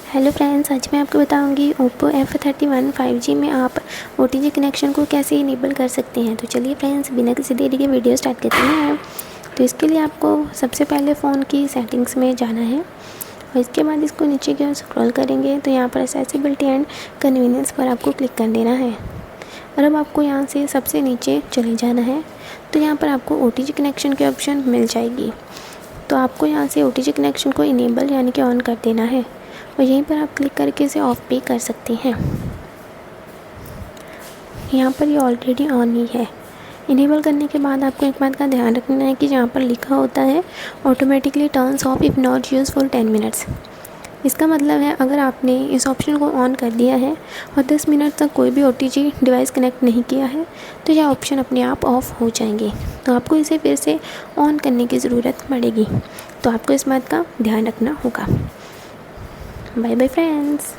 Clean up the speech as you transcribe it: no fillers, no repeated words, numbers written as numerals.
Hello friends, आज मैं आपको बताऊंगी Oppo F31 5G में आप OTG कनेक्शन को कैसे इनेबल कर सकते हैं। तो चलिए फ्रेंड्स, बिना किसी देरी के वीडियो स्टार्ट करते हैं। तो इसके लिए आपको सबसे पहले फ़ोन की सेटिंग्स में जाना है और इसके बाद इसको नीचे की ओर स्क्रॉल करेंगे तो यहाँ पर एक्सेसिबिलिटी एंड कन्वीनियंस पर आपको क्लिक कर देना है। और अब आपको यहाँ से सबसे नीचे चले जाना है तो यहाँ पर आपको OTG कनेक्शन की ऑप्शन मिल जाएगी। तो आपको यहाँ से OTG कनेक्शन को इनेबल यानी कि ऑन कर देना है और यहीं पर आप क्लिक करके इसे ऑफ भी कर सकते हैं। यहाँ पर ये ऑलरेडी ऑन ही है। इनेबल करने के बाद आपको एक बात का ध्यान रखना है कि जहाँ पर लिखा होता है automatically turns of if not use for 10 minutes. इसका मतलब है अगर आपने इस ऑप्शन को ऑन कर दिया है और 10 मिनट तक कोई भी OTG डिवाइस कनेक्ट नहीं किया है तो यह ऑप्शन अपने आप ऑफ हो जाएंगे। तो आपको इसे फिर से ऑन करने की ज़रूरत पड़ेगी। तो आपको इस बात का ध्यान रखना होगा। Bye bye friends.